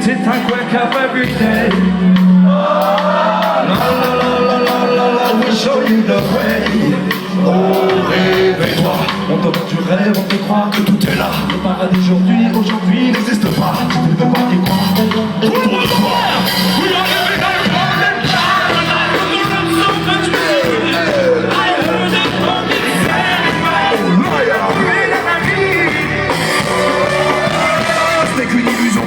TikTok, wake up every day. La la la la la la la, we'll show you the way. Oh, réveille-toi, on te vend du rêve, on te croit que tout est là. Le paradis aujourd'hui n'existe pas. Tu ne peux pas y croire. Autour de toi, we are living our golden paradise. So much beauty. I heard it from the sky. Oh, liar. Ce n'est qu'une illusion.